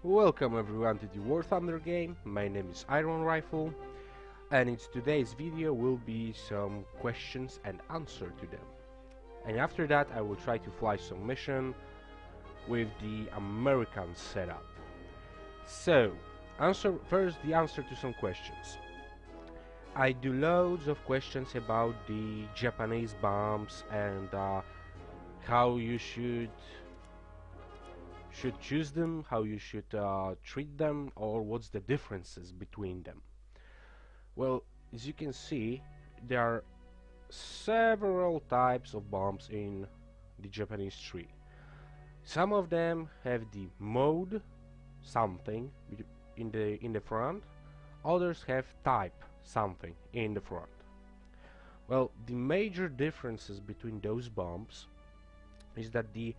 Welcome everyone to the War Thunder game. My name is MrIronrifle, and in today's video will be some questions and answer to them. And after that I will try to fly some mission with the American setup. So, first the answer to some questions. I do loads of questions about the Japanese bombs and how you should choose them, how you should treat them, or what's the differences between them. Well, as you can see, there are several types of bombs in the Japanese tree. Some of them have the mode something in the front, others have type something in the front. Well, the major differences between those bombs is that the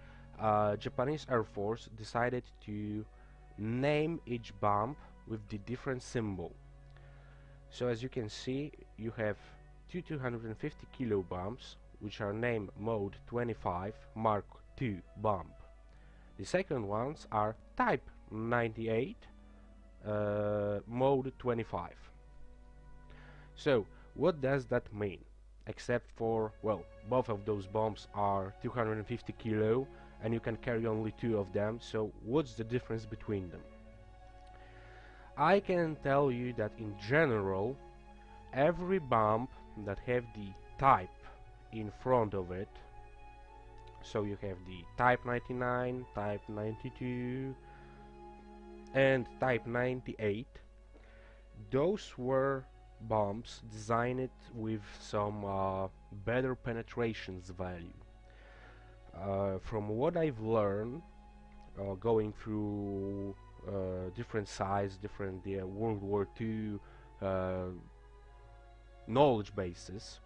Japanese Air Force decided to name each bomb with the different symbol. So as you can see, you have two 250 kilo bombs which are named Mode 25 Mark II bomb. The second ones are Type 98 Mode 25. So what does that mean? Except for, well, both of those bombs are 250 kilo and you can carry only two of them, so what's the difference between them? I can tell you that in general every bomb that have the type in front of it, so you have the Type 99, Type 92 and Type 98, those were bombs designed with some better penetrations value. From what I've learned going through different sites, different World War II knowledge bases,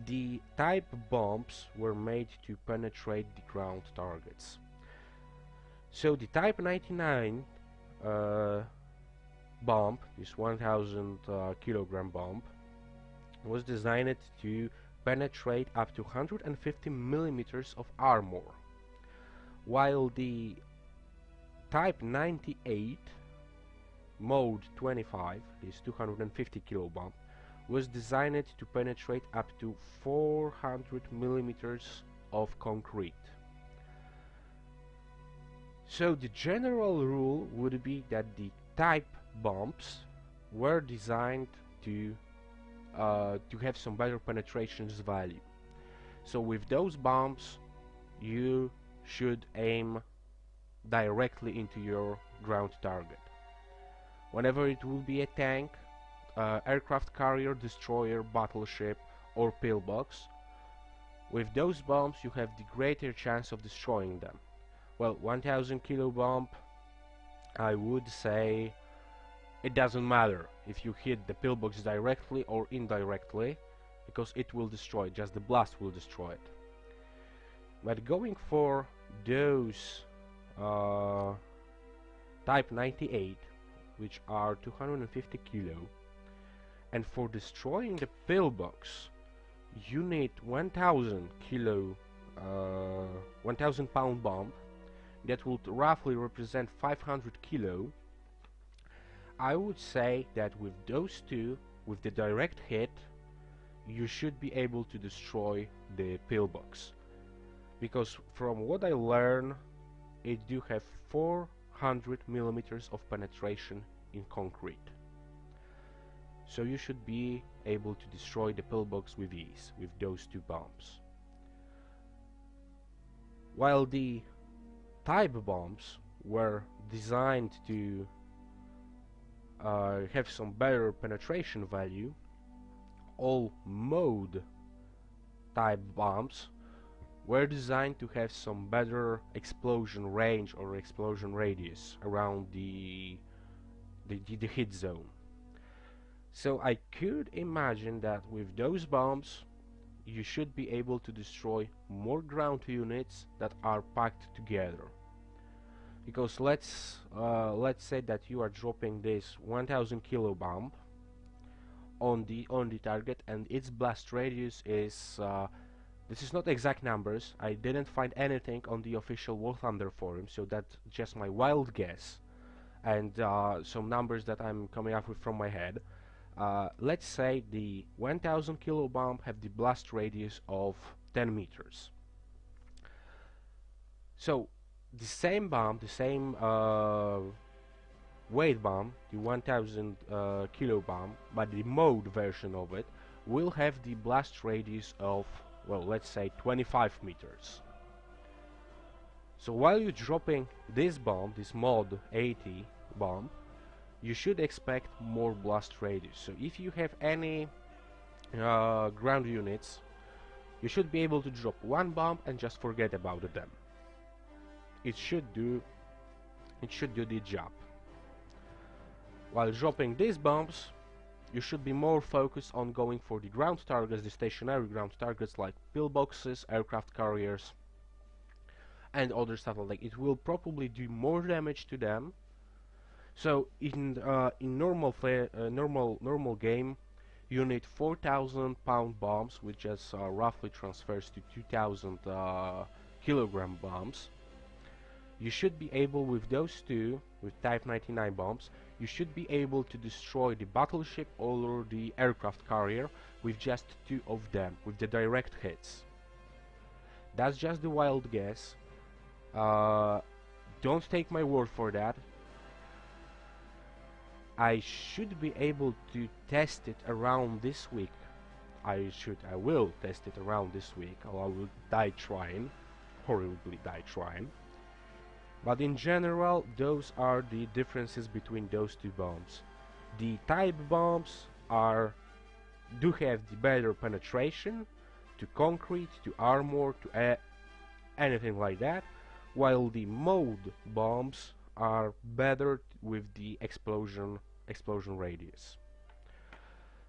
the type bombs were made to penetrate the ground targets. So the Type 99 bomb, this 1000 kilogram bomb, was designed to penetrate up to 150 millimeters of armor, while the Type 98 Mode 25, this 250 kilo bomb, was designed to penetrate up to 400 millimeters of concrete. So the general rule would be that the type bombs were designed to have some better penetrations value. So with those bombs you should aim directly into your ground target. Whenever it will be a tank, aircraft carrier, destroyer, battleship or pillbox, with those bombs you have the greater chance of destroying them. Well, 1000 kilo bomb, I would say it doesn't matter if you hit the pillbox directly or indirectly, because it will destroy, just the blast will destroy it. But going for those Type 98, which are 250 kilo, and for destroying the pillbox you need 1000 kilo 1000 pound bomb that would roughly represent 500 kilo. I would say that with those two, with the direct hit, you should be able to destroy the pillbox, because from what I learned, it do have 400 millimeters of penetration in concrete. So you should be able to destroy the pillbox with ease with those two bombs. While the type bombs were designed to have some better penetration value, all mode type bombs were designed to have some better explosion range or explosion radius around the hit zone. So I could imagine that with those bombs you should be able to destroy more ground units that are packed together. Because let's say that you are dropping this 1000 kilo bomb on the target and its blast radius is This is not exact numbers. I didn't find anything on the official War Thunder forum, so that's just my wild guess and some numbers that I'm coming up with from my head. Let's say the 1000 kilo bomb have the blast radius of 10 meters. So the same bomb, the same weight bomb, the 1000 kilo bomb, but the mode version of it will have the blast radius of, well, let's say 25 meters. So while you're dropping this bomb, this mod 80 bomb, you should expect more blast radius. So if you have any ground units, you should be able to drop one bomb and just forget about them. It should do the job. While dropping these bombs, you should be more focused on going for the ground targets, the stationary ground targets like pillboxes, aircraft carriers, and other stuff like that. It will probably do more damage to them. So in normal game, you need 4,000 pound bombs, which just roughly transfers to 2,000 kilogram bombs. You should be able, with those two, with Type 99 bombs, you should be able to destroy the battleship or the aircraft carrier with just 2 of them, with the direct hits. That's just the wild guess. Don't take my word for that. I should be able to test it around this week. I will test it around this week, or I will die trying, horribly die trying. But in general, those are the differences between those two bombs. The type bombs do have the better penetration to concrete, to armor, to anything like that, while the mode bombs are better with the explosion radius.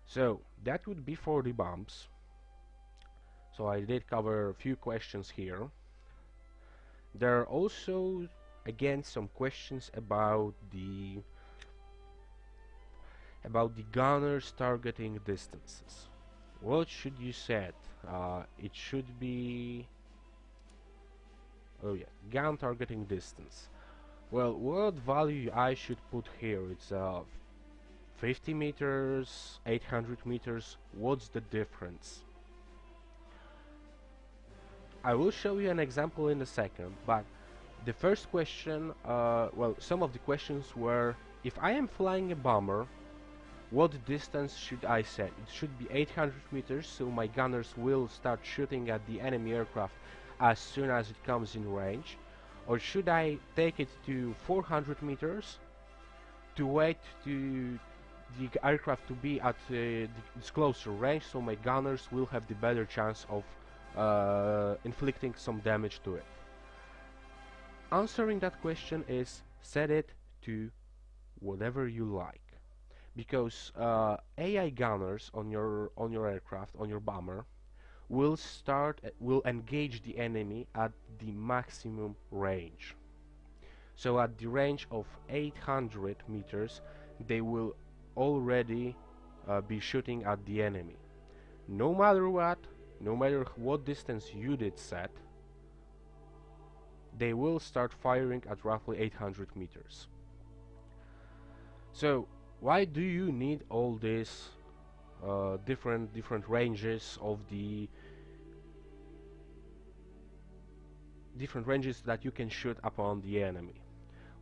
So that would be for the bombs. So I did cover a few questions here. There are also again some questions about the gunners targeting distances. What should you set? It should be, oh yeah, gun targeting distance. Well, what value I should put here? It's 50 meters, 800 meters. What's the difference? I will show you an example in a second, but the first question, well, some of the questions were, if I am flying a bomber, what distance should I set? It should be 800 meters, so my gunners will start shooting at the enemy aircraft as soon as it comes in range. Or should I take it to 400 meters to wait to the aircraft to be at this closer range, so my gunners will have the better chance of inflicting some damage to it? Answering that question is set it to whatever you like, because AI gunners on your aircraft, on your bomber, will engage the enemy at the maximum range. So at the range of 800 meters, they will already be shooting at the enemy. No matter what distance you did set, they will start firing at roughly 800 meters. So why do you need all these different ranges of the different ranges that you can shoot upon the enemy?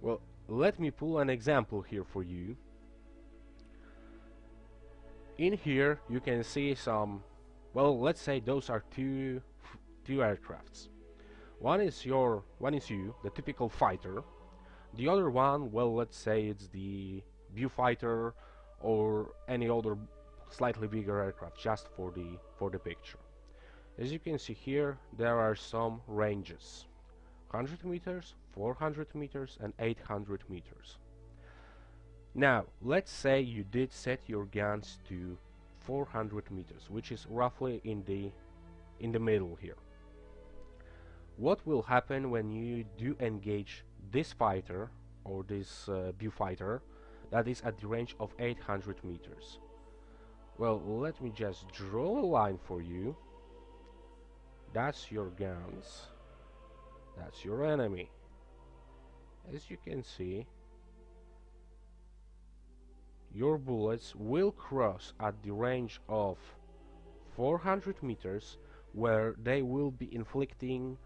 Well, let me pull an example here for you. In here you can see some, well, let's say those are two aircrafts. One is you, the typical fighter. The other one, well, let's say it's the viewfighter or any other slightly bigger aircraft, just for the picture. As you can see here, there are some ranges: 100 meters, 400 meters, and 800 meters. Now, let's say you did set your guns to 400 meters, which is roughly in the middle here. What will happen when you do engage this fighter or this viewfighter that is at the range of 800 meters? Well, let me just draw a line for you. That's your guns. That's your enemy. As you can see, your bullets will cross at the range of 400 meters, where they will be inflicting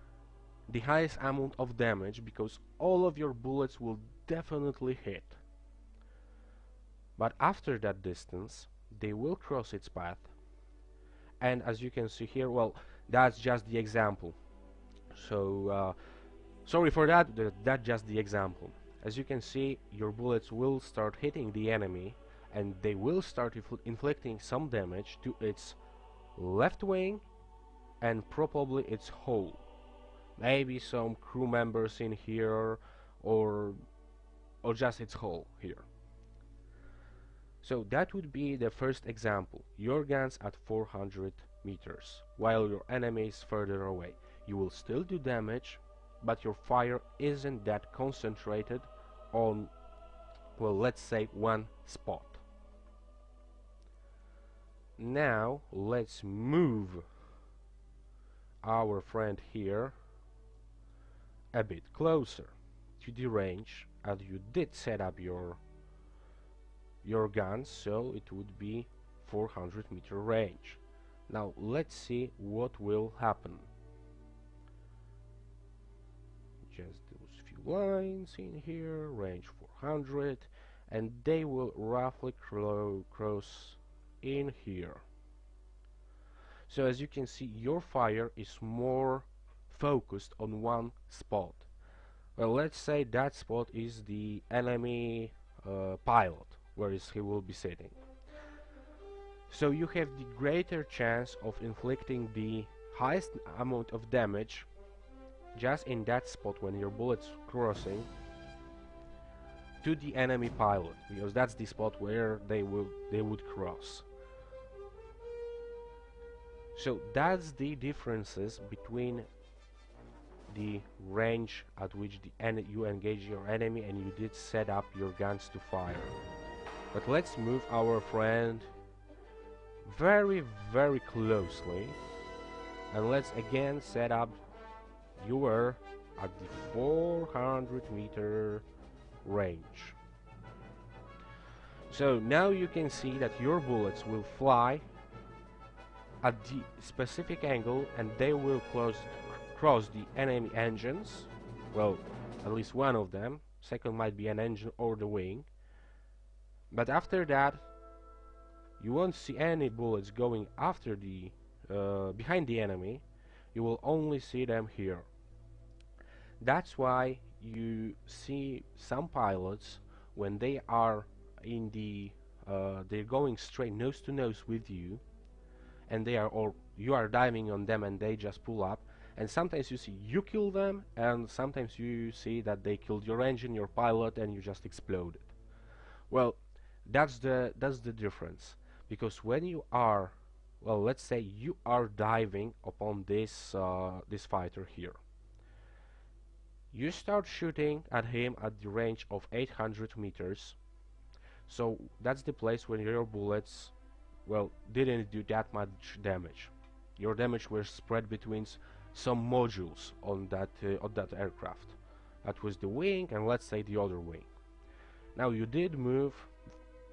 the highest amount of damage because all of your bullets will definitely hit. But after that distance, they will cross its path, and as you can see here, well, that's just the example. So sorry for that, that's just the example. As you can see, your bullets will start hitting the enemy, and they will start inflicting some damage to its left wing and probably its hull. Maybe some crew members in here, or just its hull here. So that would be the first example. Your guns at 400 meters, while your enemy is further away. You will still do damage, but your fire isn't that concentrated on, well, let's say one spot. Now let's move our friend here a bit closer to the range, as you did set up your guns, so it would be 400-meter range. Now let's see what will happen. Just those few lines in here, range 400, and they will roughly cross in here. So as you can see, your fire is more focused on one spot. Well, let's say that spot is the enemy pilot, where he will be sitting. So you have the greater chance of inflicting the highest amount of damage just in that spot when your bullet's crossing to the enemy pilot, because that's the spot where they would cross. So that's the differences between the range at which you engage your enemy and you did set up your guns to fire. But let's move our friend very, very closely, and let's again set up your at the 400-meter range. So now you can see that your bullets will fly at the specific angle, and they will cross the enemy engines. Well, at least one of them. Second might be an engine or the wing. But after that, you won't see any bullets going after the behind the enemy. You will only see them here. That's why you see some pilots, when they are in the they're going straight nose to nose with you, and you are diving on them and they just pull up, and sometimes you see you kill them, and sometimes you see that they killed your engine, your pilot, and you just exploded. Well, that's the difference, because when you are, well, let's say you are diving upon this this fighter here, you start shooting at him at the range of 800 meters. So that's the place when your bullets, well, didn't do that much damage. Your damage was spread between some modules on that aircraft. That was the wing, and let's say the other wing. Now you did move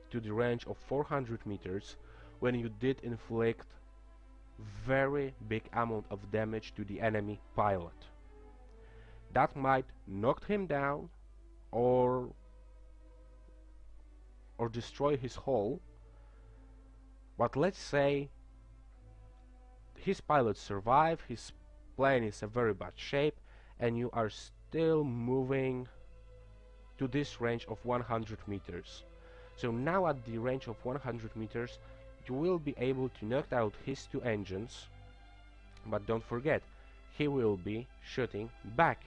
to the range of 400 meters when you did inflict very big amount of damage to the enemy pilot. That might knock him down or destroy his hull. But let's say his pilot survived, his plane is in very bad shape, and you are still moving to this range of 100 meters. So now at the range of 100 meters, you will be able to knock out his two engines, but don't forget, he will be shooting back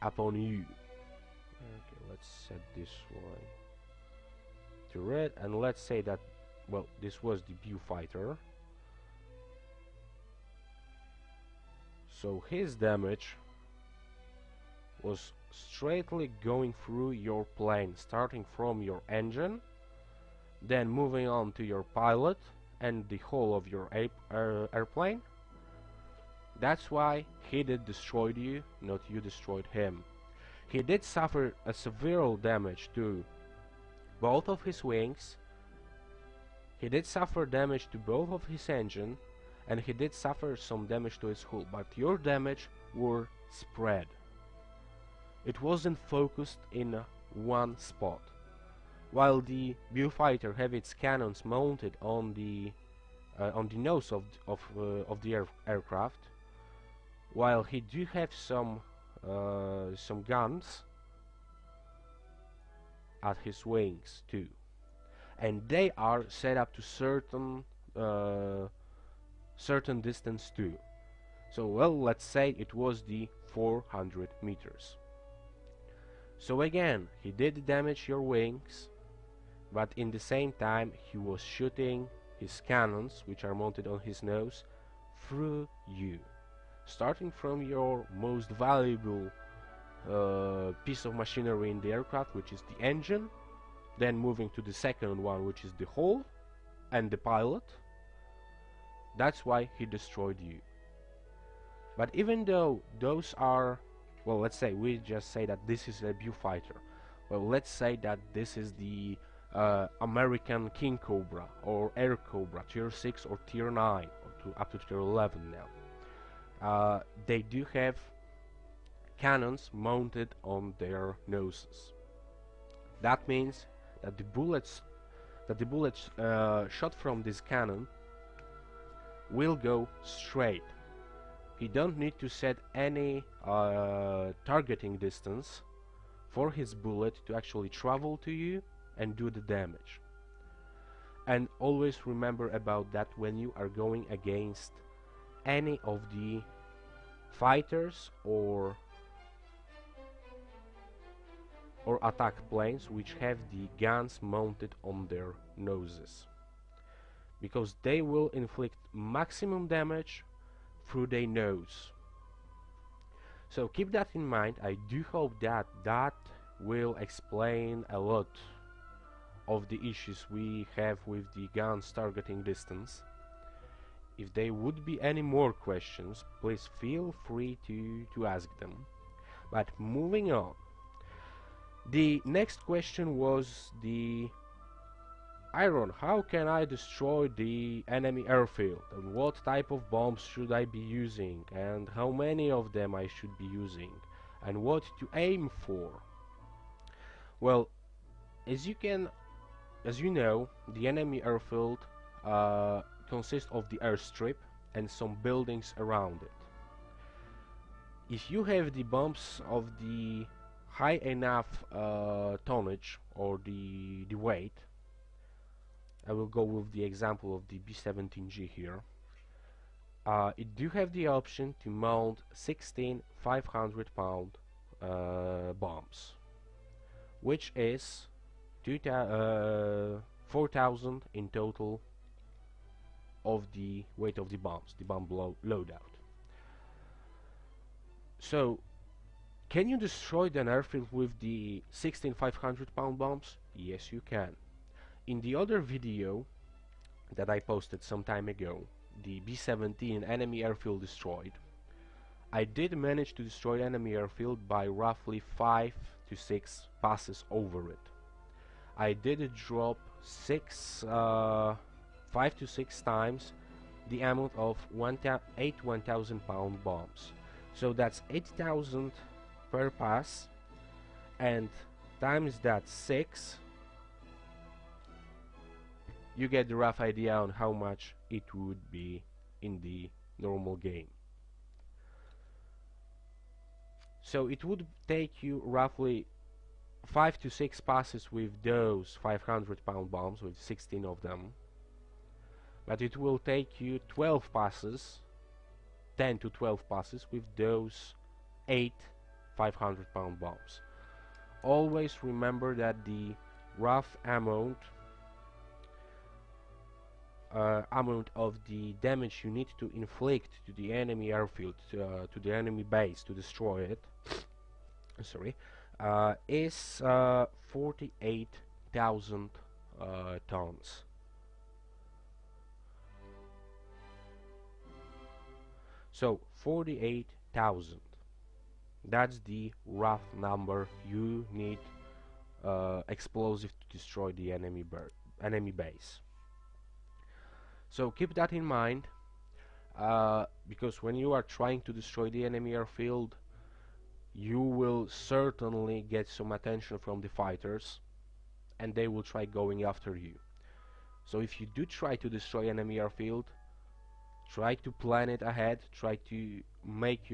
upon you. Okay, let's set this one to red, and let's say that, well, this was the viewfighter. So his damage was straightly going through your plane, starting from your engine, then moving on to your pilot and the whole of your airplane, That's why he did destroy you, not you destroyed him. He did suffer a severe damage to both of his wings, he did suffer damage to both of his engine, and he did suffer some damage to his hull, but your damage were spread. It wasn't focused in one spot. While the Viewfighter have its cannons mounted on the nose of the aircraft, while he do have some guns at his wings too, and they are set up to certain distance too. So well, let's say it was the 400 meters. So again, he did damage your wings, but in the same time he was shooting his cannons, which are mounted on his nose, through you, starting from your most valuable piece of machinery in the aircraft, which is the engine, then moving to the second one, which is the hull and the pilot. That's why he destroyed you. But even though those are, well, let's say we just say that this is a Viewfighter. Well, let's say that this is the American King Cobra or Air Cobra tier 6 or tier 9 or up to tier 11 now. They do have cannons mounted on their noses. That means that the bullets shot from this cannon will go straight. He don't need to set any targeting distance for his bullet to actually travel to you and do the damage. And always remember about that when you are going against any of the fighters or attack planes which have the guns mounted on their noses, because they will inflict maximum damage through their nose. So keep that in mind. I do hope that that will explain a lot of the issues we have with the guns targeting distance. If there would be any more questions, please feel free to ask them. But moving on, the next question was the Iron, how can I destroy the enemy airfield, and what type of bombs should I be using, and how many of them I should be using, and what to aim for? Well, as you know, the enemy airfield consists of the airstrip and some buildings around it. If you have the bombs of the high enough tonnage or the weight, I will go with the example of the B-17G here. It do have the option to mount 16 500-pound bombs, which is 4,000 in total of the weight of the bombs, the bomb loadout. So, can you destroy an airfield with the 16 500-pound bombs? Yes, you can. In the other video that I posted some time ago, the B-17 enemy airfield destroyed, I did manage to destroy enemy airfield by roughly 5 to 6 passes over it. I did drop 5 to 6 times the amount of 8 1,000-pound bombs. So that's 8,000 per pass, and times that 6, you get the rough idea on how much it would be in the normal game. So it would take you roughly 5 to 6 passes with those 500-pound bombs, with 16 of them, but it will take you 12 passes, 10 to 12 passes with those 8 500-pound bombs. Always remember that the rough amount of the damage you need to inflict to the enemy airfield, to the enemy base, to destroy it, is 48,000 tons. So 48,000. That's the rough number you need explosive to destroy the enemy base. So keep that in mind, because when you are trying to destroy the enemy airfield, you will certainly get some attention from the fighters, and they will try going after you. So if you do try to destroy enemy airfield, try to plan it ahead, try to make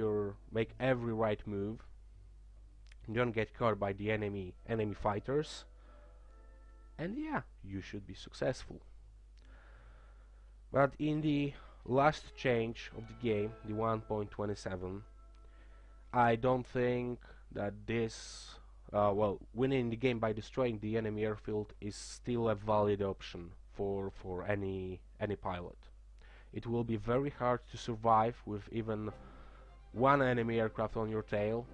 every right move. Don't get caught by the enemy fighters, and yeah, you should be successful. But in the last change of the game, the 1.27, I don't think that this well, winning the game by destroying the enemy airfield is still a valid option for any pilot. It will be very hard to survive with even one enemy aircraft on your tail,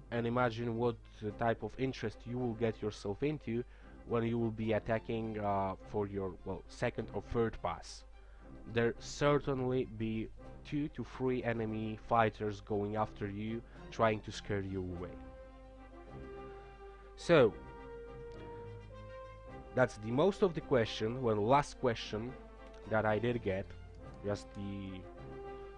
and imagine what type of interest you will get yourself into when you will be attacking for your, well, second or third pass. There certainly be 2 to 3 enemy fighters going after you, trying to scare you away. So that's the most of the question. Well, last question that I did get, just the,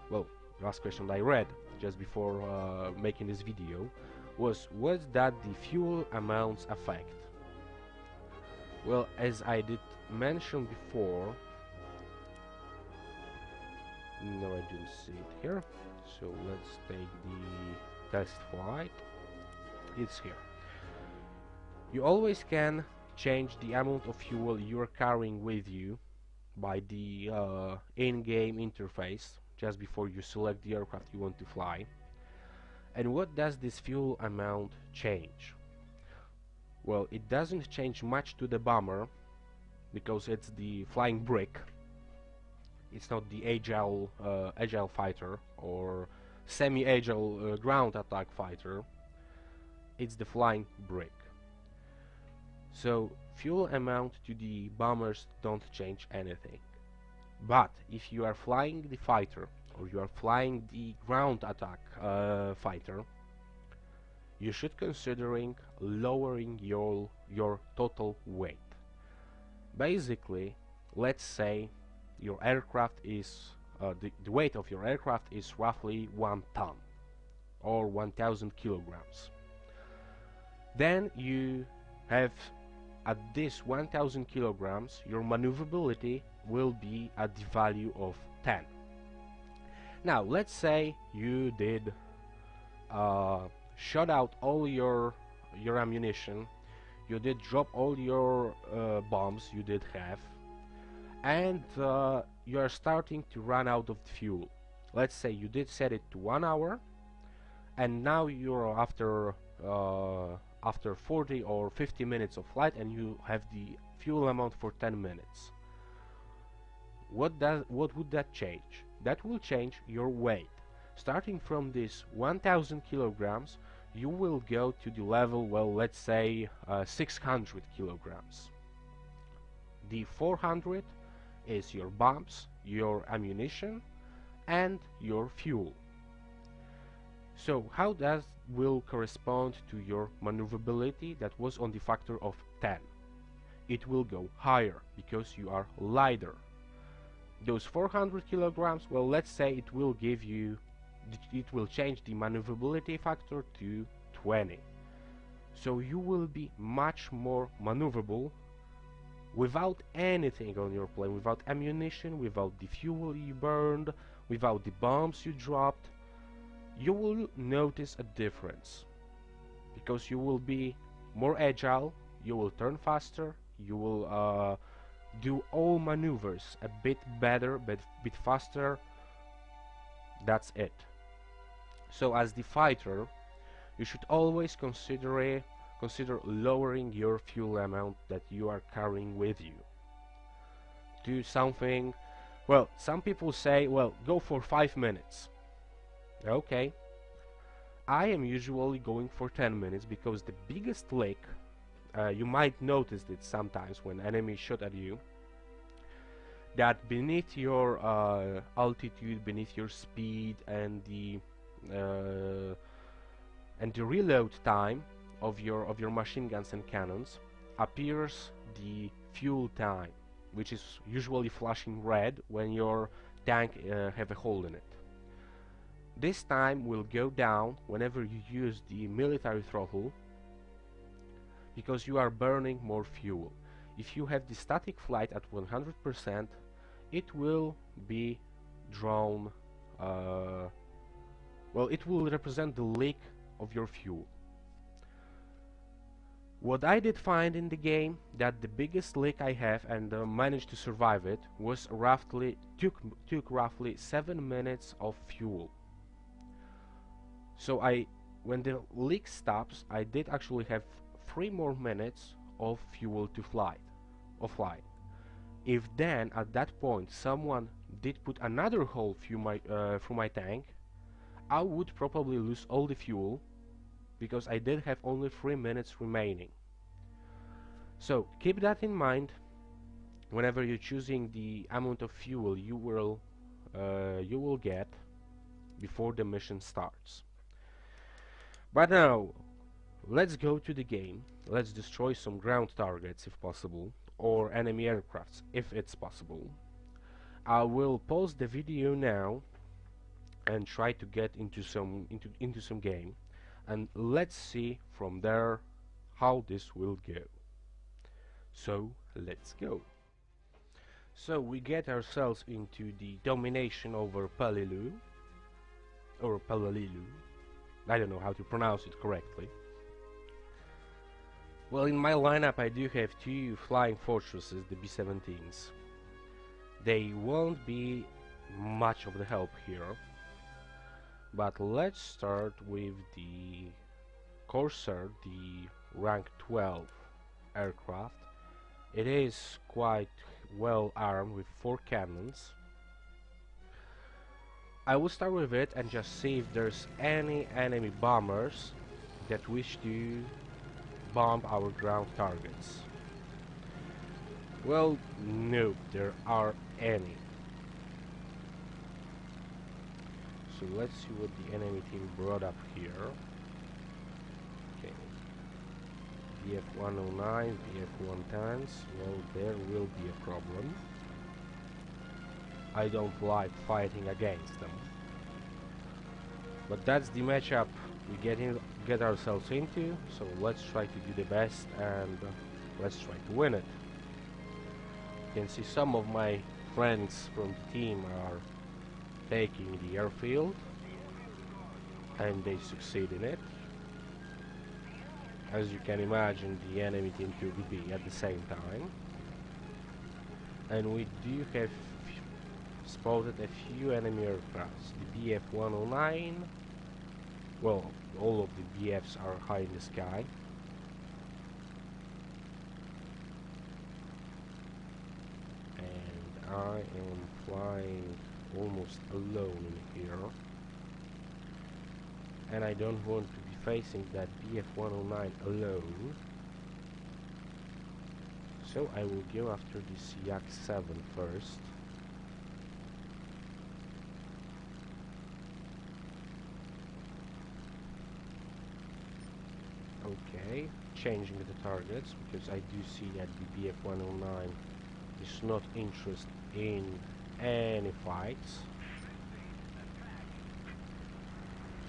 well, last question I read just before making this video was that the fuel amounts affect? Well, as I did mention before, no, I didn't see it here, so let's take the test flight. It's here. You always can change the amount of fuel you're carrying with you by the in-game interface just before you select the aircraft you want to fly. And what does this fuel amount change? Well, it doesn't change much to the bomber because it's the flying brick. It's not the agile fighter or semi-agile ground attack fighter. It's the flying brick. So fuel amount to the bombers don't change anything. But if you are flying the fighter or you are flying the ground attack fighter, you should considering lowering your total weight. Basically, let's say your aircraft is the weight of your aircraft is roughly 1 ton or 1,000 kilograms. Then you have, at this 1,000 kilograms, your maneuverability will be at the value of 10. Now let's say you did shot out all your ammunition, you did drop all your bombs you did have, and you are starting to run out of fuel. Let's say you did set it to 1 hour, and now you're after 40 or 50 minutes of flight, and you have the fuel amount for 10 minutes. What would that change? That will change your weight. Starting from this 1,000 kilograms, you will go to the level, well, let's say 600 kilograms. The 400 is your bombs, your ammunition, and your fuel. So how that will correspond to your maneuverability that was on the factor of 10? It will go higher because you are lighter. Those 400 kilograms, well, let's say it will give you, it will change the maneuverability factor to 20. So you will be much more maneuverable without anything on your plane, without ammunition, without the fuel you burned, without the bombs you dropped. You will notice a difference because you will be more agile, you will turn faster, you will do all maneuvers a bit better, bit faster. That's it. So as the fighter, you should always consider lowering your fuel amount that you are carrying with you. Do something, well, some people say, well, go for 5 minutes. Okay, I am usually going for 10 minutes because the biggest leak, you might notice it sometimes when enemies shoot at you, that beneath your altitude, beneath your speed, uh, and the reload time of your machine guns and cannons, appears the fuel time, which is usually flashing red when your tank have a hole in it. This time will go down whenever you use the military throttle, because you are burning more fuel. If you have the static flight at 100%, it will be drawn, well, it will represent the leak of your fuel. What I did find in the game, that the biggest leak I have, and managed to survive it, was took roughly 7 minutes of fuel. So when the leak stops, I did actually have 3 more minutes of fuel to fly. If then at that point someone did put another hole through my tank, I would probably lose all the fuel, because I did have only 3 minutes remaining. So keep that in mind whenever you're choosing the amount of fuel you will get before the mission starts. But now, let's go to the game. Let's destroy some ground targets if possible, or enemy aircrafts if it's possible. I will pause the video now and try to get into some game, and let's see from there how this will go. So let's go. So we get ourselves into the domination over Palilu, or Palalilu. I don't know how to pronounce it correctly. Well, in my lineup I do have 2 flying fortresses, the B-17s. They won't be much of the help here, but let's start with the Corsair, the rank 12 aircraft. It is quite well armed with 4 cannons. I will start with it and just see if there's any enemy bombers that wish to bomb our ground targets. Well, no, there are any. So let's see what the enemy team brought up here. Okay. BF-109, BF-110s, well, there will be a problem. I don't like fighting against them. But that's the matchup we get ourselves into, so let's try to do the best and let's try to win it. You can see some of my friends from the team are taking the airfield, and they succeed in it. As you can imagine, the enemy team could be at the same time. And we do have spotted a few enemy aircrafts. The BF-109, well, all of the BFs are high in the sky. And I am flying almost alone in here. And I don't want to be facing that BF-109 alone. So I will go after this Yak-7 first. Okay, changing the targets, because I do see that the BF-109 is not interested in any fights.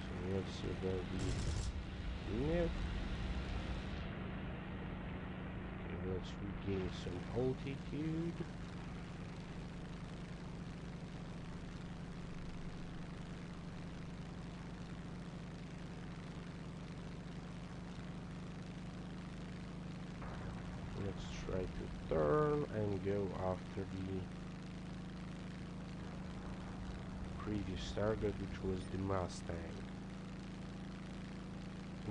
So let's see if there'll be... No. Okay, let's regain some altitude. Let's try to turn and go after the previous target, which was the Mustang.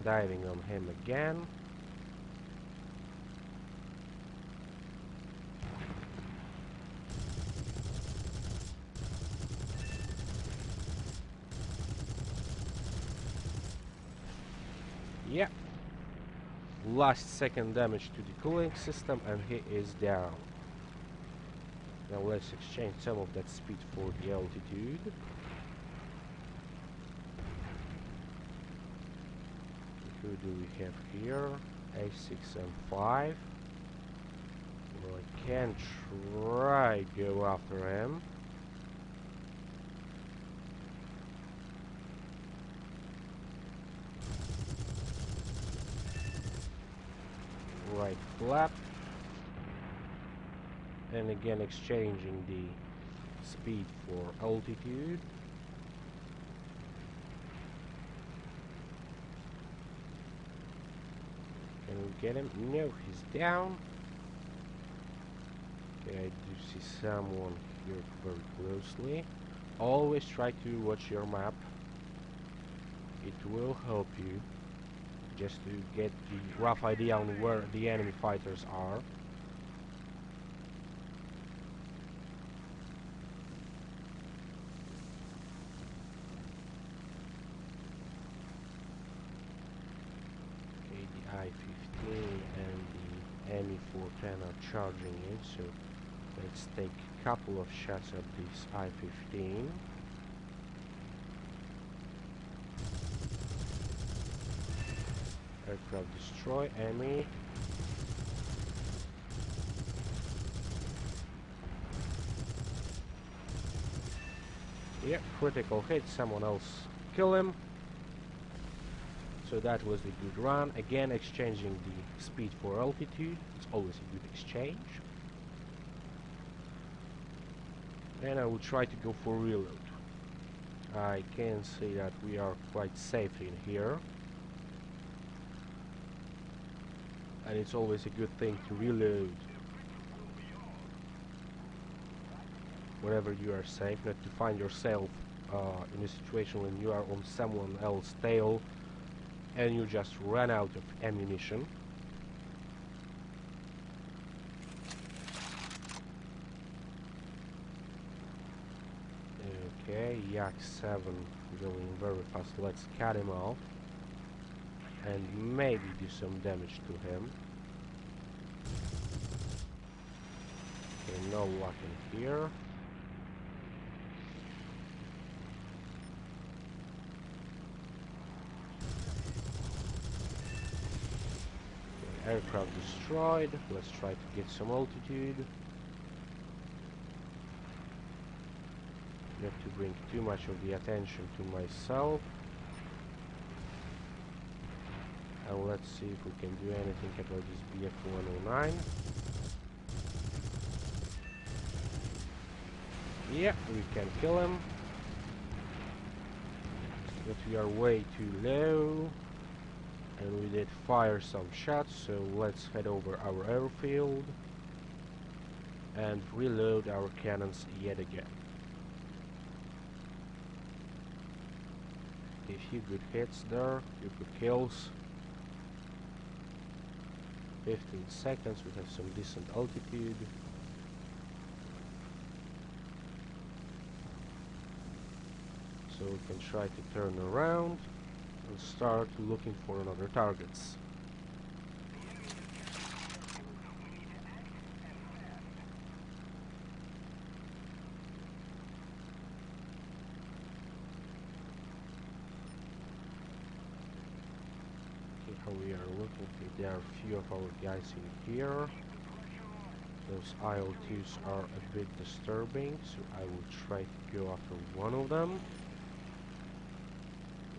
Diving on him again. Yeah. Last second damage to the cooling system, and he is down. Now let's exchange some of that speed for the altitude. Who do we have here? A6 and 5. Well, I can try go after him. Right flap. And again exchanging the speed for altitude. Can we get him? No, he's down. Okay, I do see someone here very closely. Always try to watch your map. It will help you just to get the rough idea on where the enemy fighters are. Okay, the I-15 and the ME-410 are charging in, so let's take a couple of shots at this I-15. Aircraft destroy, ME. Yeah, critical hit, someone else kill him. So that was the good run. Again, exchanging the speed for altitude. It's always a good exchange. And I will try to go for reload. I can see that we are quite safe in here. And it's always a good thing to reload whenever you are safe, not to find yourself in a situation when you are on someone else's tail and you just run out of ammunition. Okay, Yak 7 going very fast. Let's cut him off and maybe do some damage to him. Okay, no luck in here. Okay, aircraft destroyed. Let's try to get some altitude. Not to bring too much of the attention to myself. And let's see if we can do anything about this BF-109. Yeah, we can kill him. But we are way too low. And we did fire some shots, so let's head over our airfield and reload our cannons yet again. A few good hits there, few good kills. 15 seconds, we have some decent altitude. So we can try to turn around and start looking for another targets. How we are looking, there are a few of our guys in here. Those IL-2s are a bit disturbing, so I will try to go after one of them.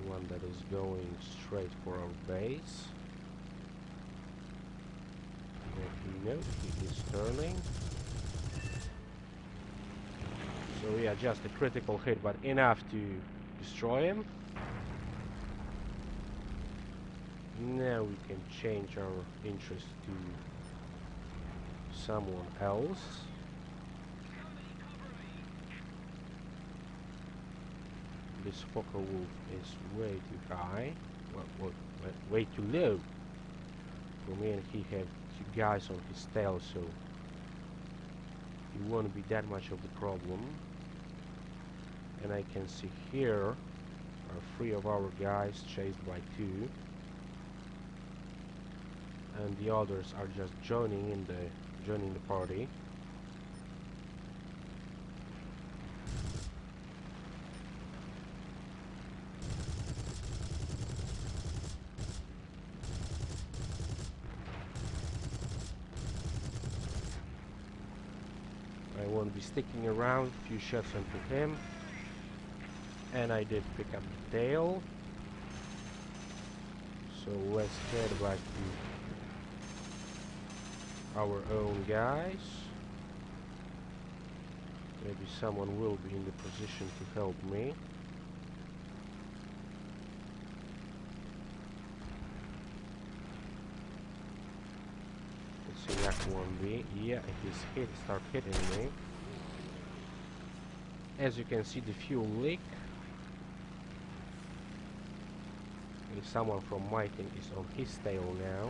The one that is going straight for our base. No, he is turning. So yeah, just a critical hit, but enough to destroy him. Now we can change our interest to someone else. This Fokker Wolf is way too high. Well, way too low for me, and he had two guys on his tail, so it won't be that much of the problem. And I can see here are 3 of our guys chased by 2. And the others are just joining the party. I won't be sticking around. Few shots onto him. And I did pick up the tail. So let's head back to our own guys. Maybe someone will be in the position to help me. Let's see, that one be. Yeah, he's start hitting me. As you can see, the fuel leak. And someone from my team is on his tail now.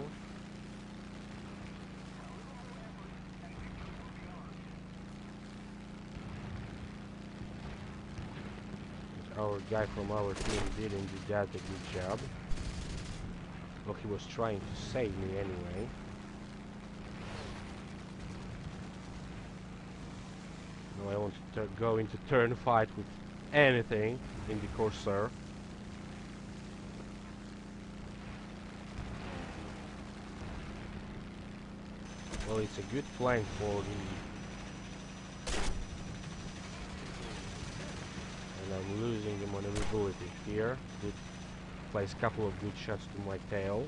Our guy from our team didn't do that a good job. Well, he was trying to save me anyway. No, I want to go into turn fight with anything in the Corsair. Well, it's a good flank for the... And I'm losing the maneuverability here. Did place a couple of good shots to my tail.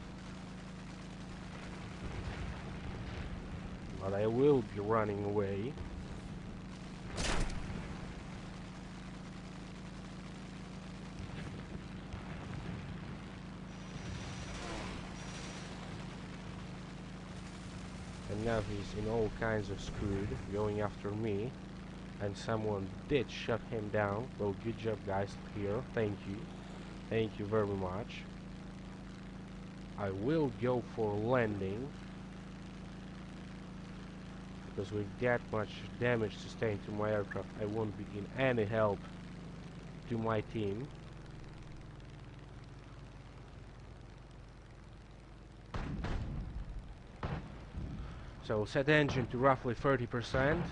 But I will be running away. And now he's in all kinds of screwed, going after me. And someone did shut him down. Well, good job guys here. Thank you. Thank you very much. I will go for landing. Because with that much damage sustained to my aircraft, I won't be in any help to my team. So set engine to roughly 30%.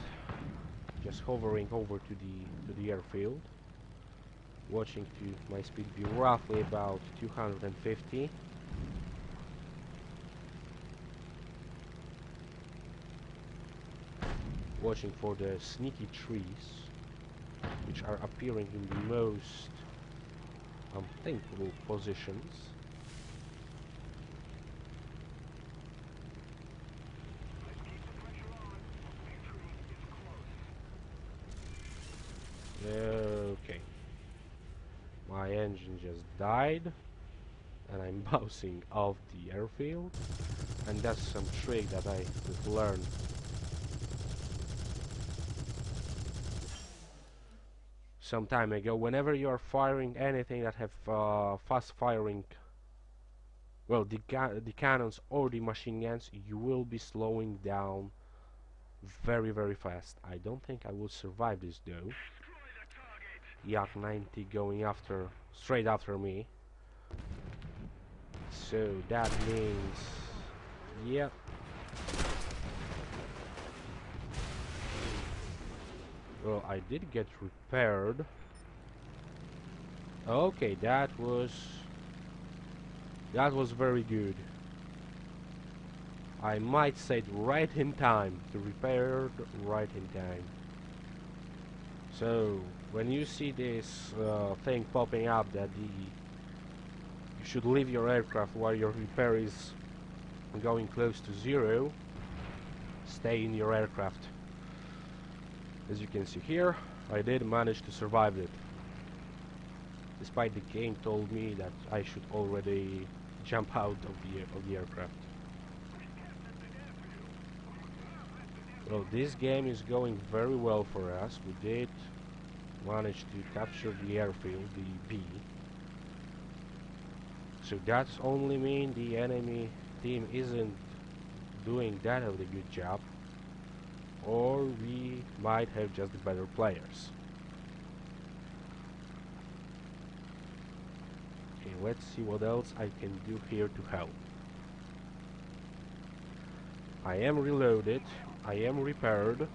Just hovering over to the airfield. Watching to my speed be roughly about 250. Watching for the sneaky trees, which are appearing in the most unthinkable positions. Okay. My engine just died, and I'm bouncing off the airfield, and that's some trick that I could learn. Some time ago. Whenever you are firing anything that have fast firing, well, the cannons or the machine guns, you will be slowing down very fast. I don't think I will survive this though. Yak 90 going after, straight after me. So that means, yep. Well, I did get repaired. Okay, that was very good. I might say it right in time, to repaired right in time. So when you see this thing popping up that you should leave your aircraft while your repair is going close to zero, stay in your aircraft. As you can see here, I did manage to survive it. Despite the game told me that I should already jump out of the aircraft. Well, this game is going very well for us. We did manage to capture the airfield, the B. So that's only mean the enemy team isn't doing that of a good job, or we might have just better players. Okay, let's see what else I can do here to help. I am reloaded, I am repaired,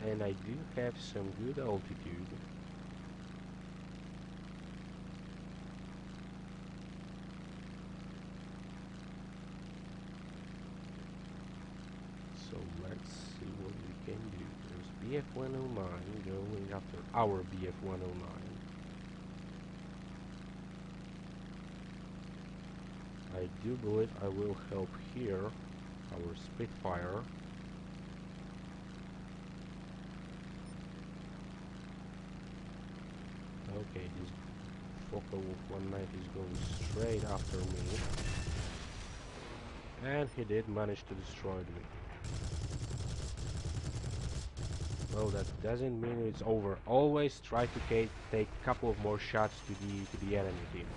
and I do have some good altitude. So let's see what we can do. There's BF-109 going after our BF-109. I do believe I will help here our Spitfire. Okay, this Focke-Wulf 190 is going straight after me. And he did manage to destroy me. Well, that doesn't mean it's over. Always try to take a couple of more shots to the enemy team.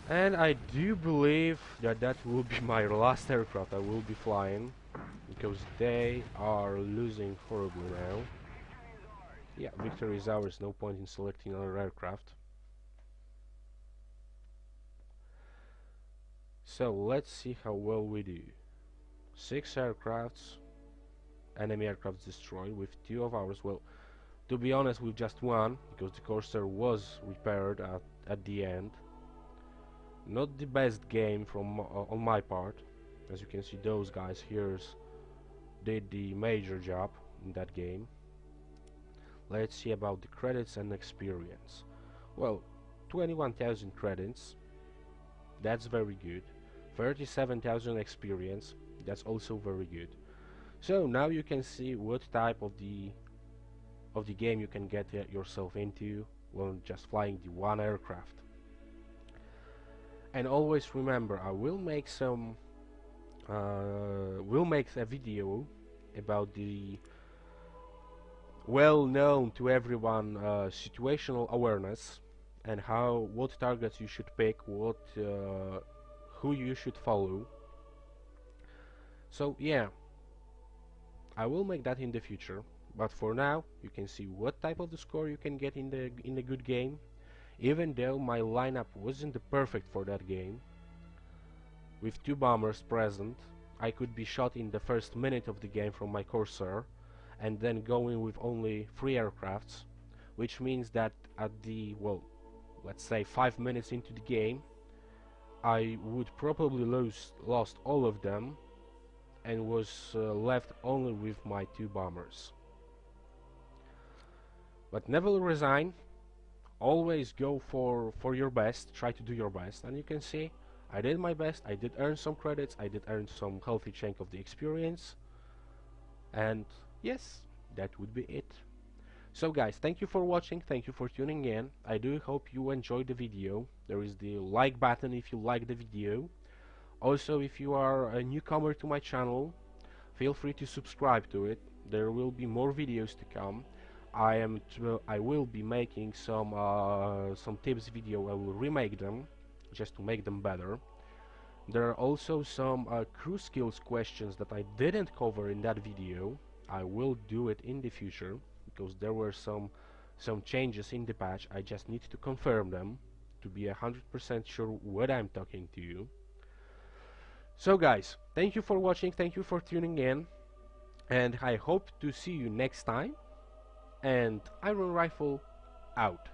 And I do believe that that will be my last aircraft I will be flying, because they are losing horribly now. Yeah, victory is ours, no point in selecting another aircraft. So let's see how well we do. 6 aircrafts, enemy aircrafts destroyed with 2 of ours. Well, to be honest, with just 1, because the Corsair was repaired at the end. Not the best game from on my part. As you can see, those guys here did the major job in that game. Let's see about the credits and experience. Well, 21,000 credits, that's very good. 37,000 experience, that's also very good. So now you can see what type of the game you can get yourself into when just flying the one aircraft. And always remember, I will make a video about the well-known to everyone situational awareness, and what targets you should pick, who you should follow. So yeah, I will make that in the future, but for now you can see what type of the score you can get in the good game. Even though my lineup wasn't the perfect for that game, with 2 bombers present, I could be shot in the first minute of the game from my Corsair, and then going with only 3 aircrafts, which means that at the, well, let's say 5 minutes into the game, I would probably lost all of them and was left only with my 2 bombers. But never resign. Always go for your best, try to do your best, and you can see I did my best. I did earn some credits, I did earn some healthy chunk of the experience, and yes, that would be it. So guys, thank you for watching, thank you for tuning in. I do hope you enjoyed the video. There is the like button if you like the video. Also, if you are a newcomer to my channel, feel free to subscribe to it. There will be more videos to come. I will be making some tips video. I will remake them just to make them better. There are also some crew skills questions that I didn't cover in that video. I will do it in the future because there were some changes in the patch. I just need to confirm them to be 100% sure what I'm talking to you. So guys, thank you for watching, thank you for tuning in, and I hope to see you next time. And Iron Rifle out.